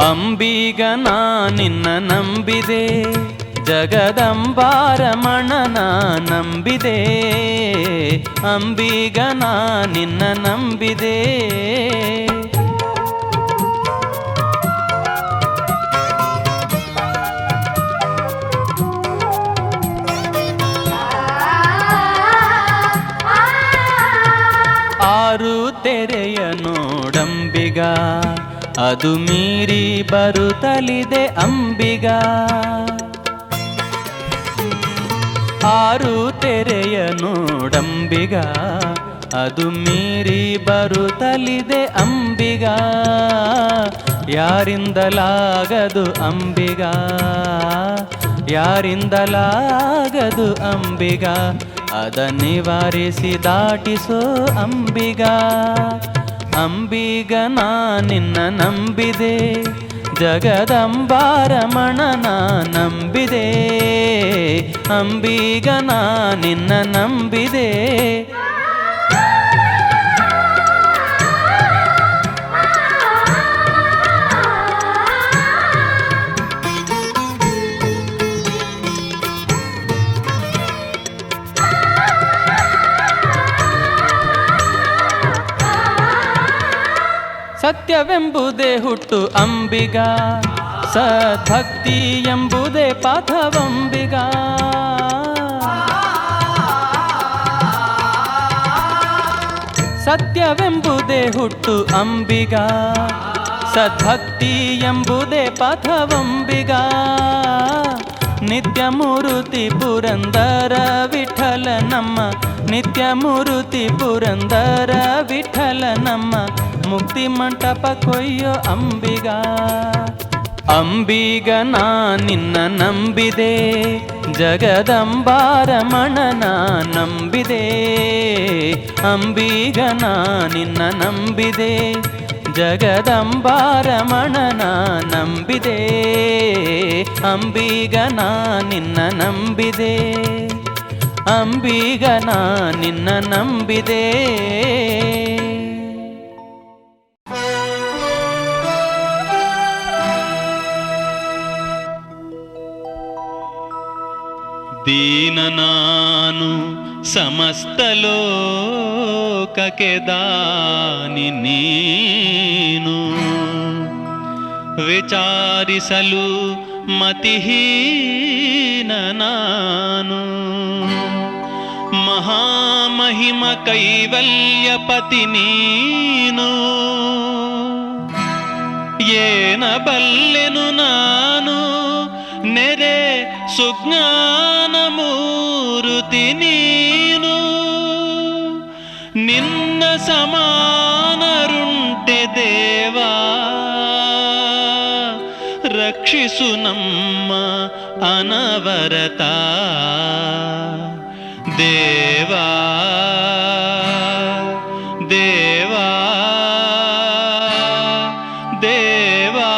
ಅಂಬಿಗ ನಾ ನಿನ್ನ ನಂಬಿದೆ, ಜಗದಂಬಾರಮಣನ ನಂಬಿದೆ. ಅಂಬಿಗ ನಾ ನಿನ್ನ ನಂಬಿದೆ. ಆರು ತೆರೆಯ ನೋಡಂಬಿಗ, ಅದು ಮೀರಿ ಬರುತ್ತಲಿದೆ ಅಂಬಿಗ. ಆರು ತೆರೆಯ ನೋಡಂಬಿಗ, ಅದು ಮೀರಿ ಬರುತ್ತಲಿದೆ ಅಂಬಿಗ. ಯಾರಿಂದಲಾಗದು ಅಂಬಿಗ, ಯಾರಿಂದಲಾಗದು ಅಂಬಿಗ. ಅದ ನಿವಾರಿಸಿ ದಾಟಿಸೋ ಅಂಬಿಗ. ಅಂಬಿಗ ನಾ ನಿನ್ನ ನಂಬಿದೆ, ಜಗದಂಬಾರಮಣನ ನಂಬಿದೆ. ಅಂಬಿಗ ನಾ ನಿನ್ನ ನಂಬಿದೆ. ಸತ್ಯವೆಂಬುದೇ ಹುಟ್ಟು ಅಂಬಿಗ, ಸದ್ಭಕ್ತಿ ಎಂಬುದೇ ಪಾಠವಂಬಿಗ. ಸತ್ಯವೆಂಬುದೇ ಹುಟ್ಟು ಅಂಬಿಗ, ಸದ್ಭಕ್ತಿ ಎಂಬುದೇ ಪಾಠವಂಬಿಗ. ನಿತ್ಯ ಮೂರುತಿ ಪುರಂದರ ವಿಠಲ ನಮ್ಮ, ನಿತ್ಯ ಮೂರುತಿ ಪುರಂದರ ವಿಠಲ ನಮ್ಮ. ಮುಕ್ತಿ ಮಂಟಪ ಕೊಯ್ಯೋ ಅಂಬಿಗ. ಅಂಬಿಗ ನಾ ನಿನ್ನ ನಂಬಿದೆ, ಜಗದಂಬಾರಮಣನ ನಂಬಿದೆ. ಅಂಬಿಗ ನಾ ನಿನ್ನ ನಂಬಿದೆ, ಜಗದಂಬಾರಮಣನ ನಂಬಿದೆ. ಅಂಬಿಗ ನಾ ನಿನ್ನ ನಂಬಿದೆ, ಅಂಬಿಗ ನಾ ನಿನ್ನ ನಂಬಿದೆ. ದೀನ ನಾನು ಸಮಸ್ತ ಲೋಕಕ್ಕೆ ದಾನಿ ನೀನು, ವಿಚಾರಿಸಲು ಮತಿಹೀನ ನಾನು. ಮಹಾಮಹಿಮ ಕೈವಲ್ಯಪತಿ ನೀನು, ಏನ ಬಲ್ಲೆನು ನಾನು ನೆರೆ ಸುಜ್ಞಾನ ಮೂರುತಿ ನೀನು. ನಿನ್ನ ಸಮಾನರುಂಟೆ ದೇವಾ, ರಕ್ಷಿಸು ನಮ್ಮ ಅನವರತ ದೇವಾ ದೇವಾ ದೇವಾ.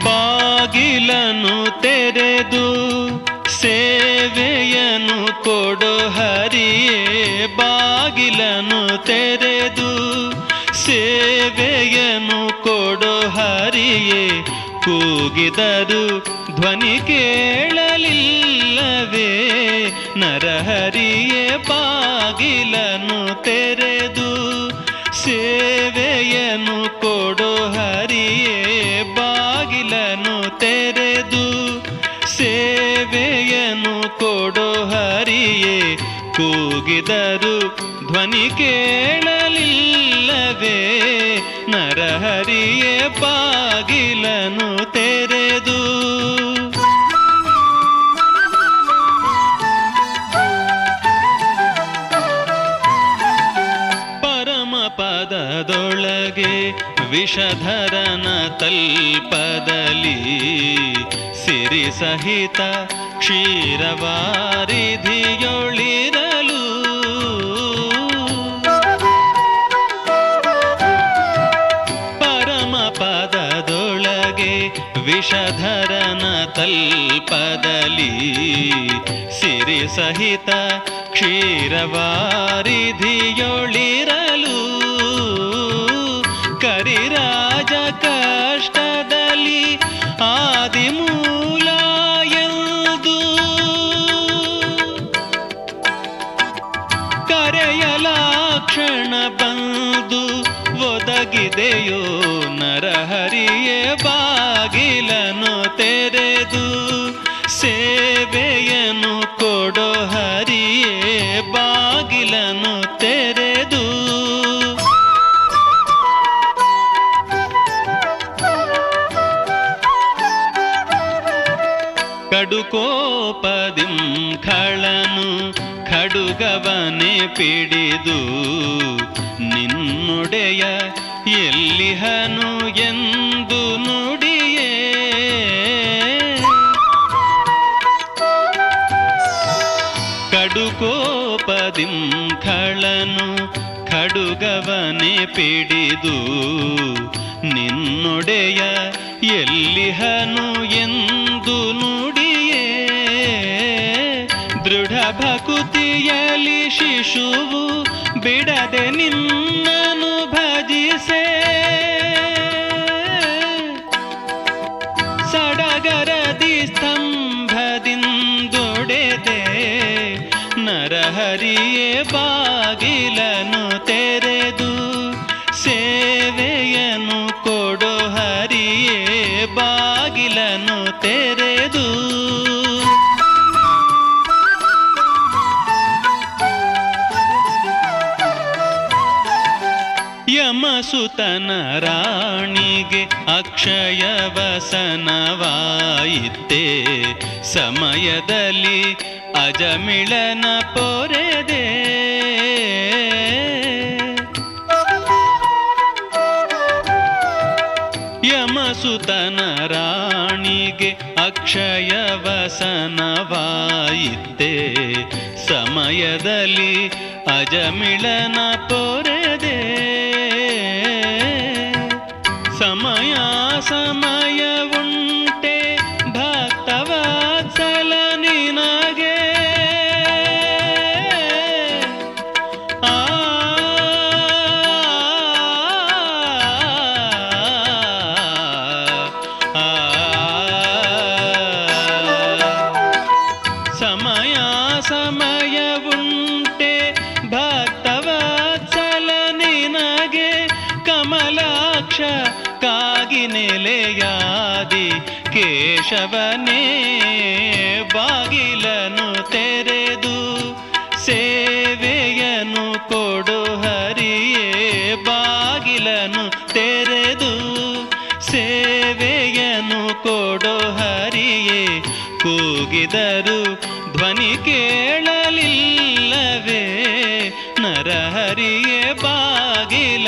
ಬಾಗಿಲನು ತೆರೆದು ಸೇವೆಯನು ಕೊಡು ಹರಿಯೇ, ಬಾಗಿಲನು ತೆರೆದು ಸೇವೆಯನು ಕೊಡು ಹರಿಯೇ. ಕೂಗಿದರು ಧ್ವನಿ ಕೇಳಲಿಲ್ಲವೇ ನರಹರಿಯೇ. ಬಾಗಿಲನು ತೆರೆದು ಸೇವೆಯನು ಕೊಡು ಹರಿಯೇ, ಬಾಗಿಲನು ತೆರೆದು ಸೇವೆಯನು ಕೊಡು ಹರಿಯೇ. ಕೂಗಿದರು ಧ್ವನಿ ಕೇಳಲಿಲ್ಲವೇ ನರಹರಿಯೇ. ಬಾಗಿಲನು ತೆರೆದು ಪರಮ ಪದದೊಳಗೆ ವಿಷಧರನ ತಲ್ಪದಲ್ಲಿ ಸಿರಿ ಸಹಿತ ಕ್ಷೀರವಾರಿಧಿಯೊಳಿರಲು ಪದದೊಳಗೆ ವಿಷಧರನ ತಲ್ಪದಲ್ಲಿ ಸಿರಿ ಸಹಿತ ಕ್ಷೀರವಾರಿಧಿಯೊಳಿರಲು ಕರಿರಾಜ ಕಷ್ಟದಲ್ಲಿ ಆದಿಮೂಲ ಎಂದು ಕರೆಯಲಾಕ್ಷಣ ಬಂದು ಒದಗಿದೆಯೋ ನರಹರಿಯೇ ಬಾಗಿಲನು ತೆರೆದು ಸೇವೆಯನ್ನು ಕೊಡೋ ಹರಿಯೇ ಬಾಗಿಲನು ತೆರೆದು ಕಡುಕೋಪದಿಂ ಖಳನು ಖಡುಗವನೆ ಪಿಡಿದು ನಿನ್ನೊಡೆಯ ಎಲ್ಲಿಹನು ಎಂದು ನುಡಿಯೇ ಕಡುಕೋಪದಿಂ ಖಳನು ಖಡುಗವನೆ ಪಿಡಿದು ನಿನ್ನೊಡೆಯ ಎಲ್ಲಿಹನು ಎಂದು ನುಡಿಯೇ ದೃಢ ಭಕುತಿಯಲಿ ಶಿಶುವು ಬಿಡದೆ ನಿನ್ನನು ಭಜಿಸೆ ಸಡಗರದಿ ಸ್ತಂಭದಿಂದೊಡೆದೆ ನರಹರಿಯೇ ಬಾಗಿಲನು ತೆರೆದು ಸೇವೆಯನ್ನು ಕೊಡೋ ಹರಿಯೇ ಬಾಗಿಲನು ತೆರೆದು ಯಮಸುತನ ರಾಣಿಗೆ ಅಕ್ಷಯ ವಸನವಾಯಿತೆ ಸಮಯದಲ್ಲಿ ಅಜಮಿಳನ ಪೊರೆದೆ ಯಮಸುತನ ರಾಣಿಗೆ ಅಕ್ಷಯ ವಸನವಾಯಿತೆ ಸಮಯದಲ್ಲಿ ಅಜಮಿಳನ ಪೊರೆದೆ ಸಮಯ ಸಮಯವುಂಟೆ ಭಕ್ತವತ್ಸಲ ನಿನಗೆ ಸಮಯ ಸಮಯವುಂಟೆ ಭಕ್ತವತ್ಸಲ ನಿನಗೆ ಕಮಲಾಕ್ಷ ಕಾಗಿ ನೆಲೆಯಾದಿ ಕೇಶವನೇ ಬಾಗಿಲನು ತೆರೆದು ಸೇವೆಯನ್ನು ಕೊಡು ಹರಿಯೇ ಬಾಗಿಲನು ತೆರೆದು ಸೇವೆಯನ್ನು ಕೊಡು ಹರಿಯೇ ಕೂಗಿದರು ಧ್ವನಿ ಕೇಳಲಿಲ್ಲವೇ ನರಹರಿಯೇ ಬಾಗಿಲ